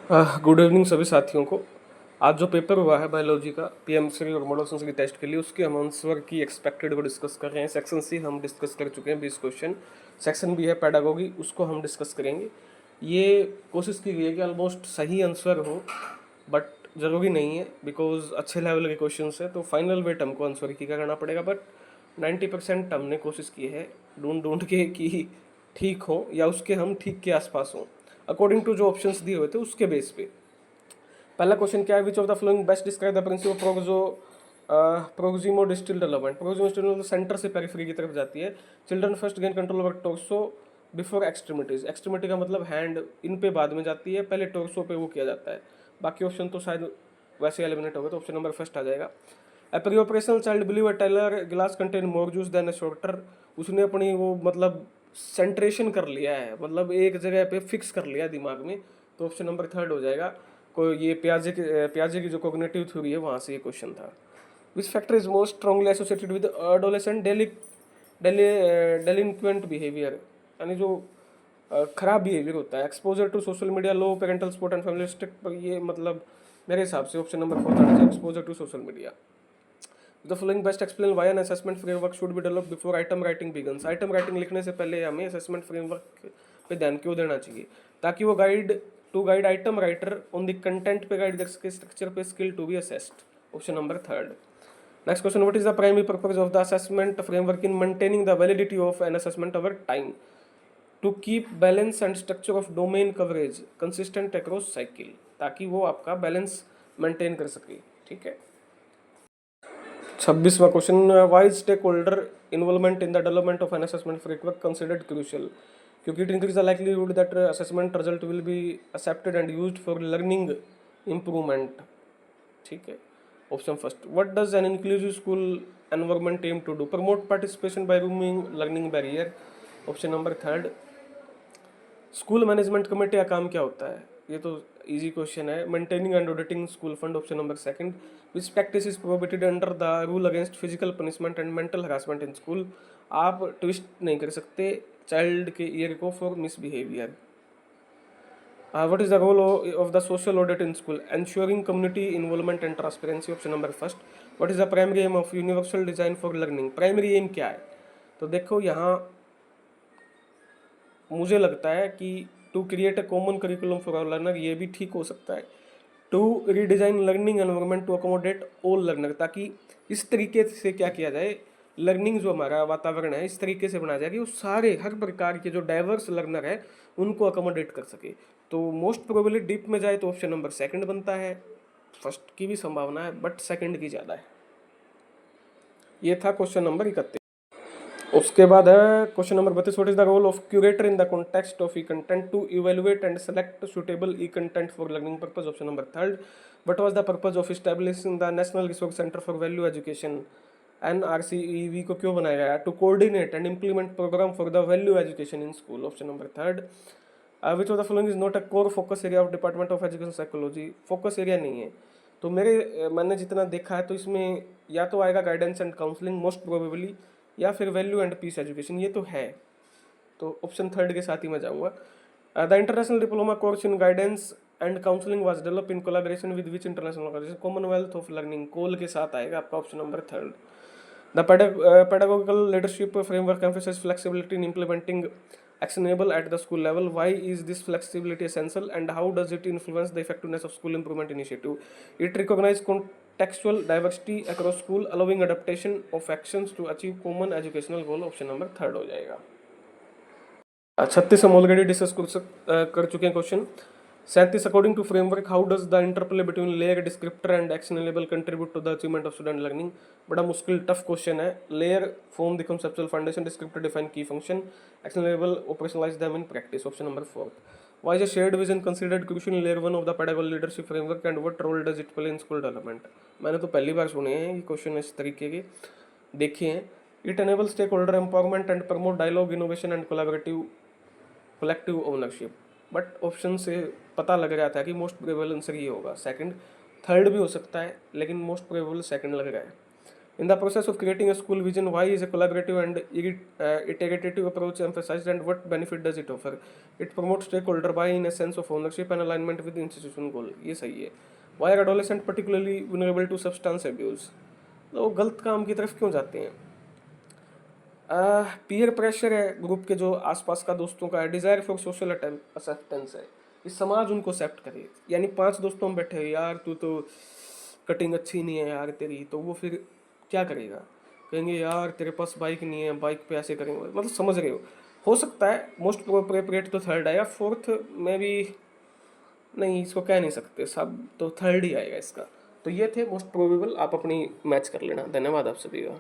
Good evening सभी साथियों को। आज जो पेपर हुआ है बायोलॉजी का पीएमसी और मॉडल सेंस की टेस्ट के लिए, उसके हम आंसर की एक्सपेक्टेड को डिस्कस कर रहे हैं। सेक्शन सी हम डिस्कस कर चुके हैं 20 क्वेश्चन। सेक्शन बी है पैडागोगी, उसको हम डिस्कस करेंगे। ये कोशिश की गई है कि ऑलमोस्ट सही आंसर हो, बट ज़रूरी नहीं है बिकॉज अच्छे लेवल के क्वेश्चन है, तो फाइनल वेट हमको आंसर की क्या करना पड़ेगा। बट 90% हमने कोशिश की है ढूंढ ढूंढ के कि ठीक हो या उसके हम ठीक के आसपास हों, अकॉर्डिंग टू जो ऑप्शंस दिए हुए थे उसके बेस पे। पहला क्वेश्चन क्या है, which of the following best describe the principle proximo distal development. Proximo distal centre से पेरिफेरी की तरफ जाती है। Children first gain control over torso before extremities. Extremity का मतलब हैंड, इन पे बाद में जाती है, पहले टोर्सो पे वो किया जाता है। बाकी ऑप्शन तो शायद वैसे एलिमिनेट हो गए, तो ऑप्शन नंबर फर्स्ट आ जाएगा। A pre operational child believe a taller glass contain more juice than a shorter. उसने अपनी वो मतलब सेंट्रेशन कर लिया है, मतलब एक जगह पे फिक्स कर लिया दिमाग में, तो ऑप्शन नंबर थर्ड हो जाएगा। को ये प्याजे की जो कोग्निटिव थ्योरी है वहाँ से ये क्वेश्चन था। Which factor is most strongly associated with adolescent delinquent behaviour, यानी जो खराब बिहेवियर होता है। Exposure to social media, low parental support and family strict, पर ये मतलब मेरे हिसाब से ऑप्शन नंबर फोर्थ आना चाहिए, exposure to social media. The following best explain why an assessment framework should be develop before item writing begins. Item writing लिखने से पहले हमें असेसमेंट फ्रेमवर्क पे ध्यान क्यों देना चाहिए, ताकि वो guide item writer on the content पे गाइड कर सके, स्ट्रक्चर पे skill to be assessed. Option number third. Next question, what is the primary purpose of the assessment framework in maintaining the validity of an assessment over time? To keep balance and structure of domain coverage consistent across cycle, ताकि वो आपका balance maintain कर सके। ठीक है। 26वां question, why stake holder involvement in the development of an assessment framework considered crucial? क्योंकि it increase the likelihood that assessment result will be accepted and used for learning improvement. ठीक है। Option first, what does an inclusive school environment aim to do? Promote participation by removing learning barrier. Option number third. School management committee का काम क्या होता है? ये तो easy question है, maintaining and auditing school fund. Option number second. Which practice is prohibited under the rule against physical punishment and mental harassment in school? आप twist नहीं कर सकते चाइल्ड के ईयर को for misbehaviour. What is the role of the social audit in school? Ensuring community involvement and transparency. Option number first. What is the primary aim of universal design for learning? Primary aim क्या है? तो देखो यहाँ मुझे लगता है कि to create a common curriculum for all learner, ये भी ठीक हो सकता है। To redesign learning environment to accommodate all learner, ताकि इस तरीके से क्या किया जाए, लर्निंग जो हमारा वातावरण है इस तरीके से बनाया जाए कि वो सारे हर प्रकार के जो डाइवर्स लर्नर है उनको अकोमोडेट कर सके। तो मोस्ट प्रोबेबली डीप में जाए तो ऑप्शन नंबर सेकंड बनता है। फर्स्ट की भी संभावना है बट सेकंड की ज़्यादा है। ये था क्वेश्चन नंबर 31। उसके बाद है question number 32, what is the role of curator in the context of e content to evaluate and select suitable e content for learning purpose? Option number third. What was the purpose of establishing the national resource centre for value education? NRCEV को क्यों बनाया गया? To coordinate and implement programme for the value education in school. Option number third. Which of the following is not a core focus area of department of education psychology? Focus area नहीं है। तो मैंने जितना देखा है तो इसमें या तो आएगा guidance and counselling most probably, या फिर वैल्यू एंड पीस एजुकेशन, ये तो है। तो ऑप्शन थर्ड के साथ ही मैं जाऊँगा। The international diploma course in guidance and counselling was develop in collaboration with which international organisation? Commonwealth of learning, COL के साथ आएगा आपका option number third. The pedagogical leadership framework emphasizes flexibility in implementing actionable at the school level. Why is this flexibility essential and how does it influence the effectiveness of school improvement initiative? It recognizes contextual diversity across school, allowing adaptation of actions to achieve common educational goal. Option number third हो जाएगा। 36 हम already discuss कर चुके हैं question. 37, according to framework how does the interplay between layer descriptor and actionable contribute to the achievement of student learning? बड़ा मुश्किल tough question है। Layer form the conceptual foundation, descriptor define key function, actionable operationalise them in practice. Option number fourth. Why is a shared vision considered crucial in layer 1 of the pedagogical leadership framework and what role does it play in school development? मैंने तो पहली बार सुने हैं ये question इस तरीके के, देखे हैं। It enables stakeholder empowerment and promote dialogue, innovation and collective ownership. But option से पता लग रहा था कि मोस्ट प्रोबेबल आंसर ये होगा सेकंड। थर्ड भी हो सकता है लेकिन मोस्ट प्रोबेबल सेकंड लग रहा है। In the process of creating a school vision, why is a collaborative and iterative approach emphasized, and what benefit does it offer? It promotes stakeholder buy-in, a sense of ownership and alignment with the institution goal. ये सही है. Why are adolescents particularly vulnerable to substance abuse? तो गलत काम की तरफ क्यों जाते हैं? पीयर प्रेशर है, ग्रुप के जो आसपास का दोस्तों का है, डिज़ायर फॉर सोशल एक्सेप्टेंस है, इस समाज उनको एक्सेप्ट करे. यानी 5 दोस्तों में बैठे, यार तू तो कटिंग अच्छी नहीं है यार तेरी, तो वो फिर क्या करेगा? कहेंगे यार तेरे पास बाइक नहीं है, बाइक पे ऐसे करेंगे. मतलब समझ रहे हो सकता है मोस्ट अप्रोप्रिएट तो थर्ड आएगा, फोर्थ में भी नहीं, इसको कह नहीं सकते सब, तो थर्ड ही आएगा इसका. तो ये थे मोस्ट प्रोबेबल, आप अपनी मैच कर लेना. धन्यवाद आप सभी का.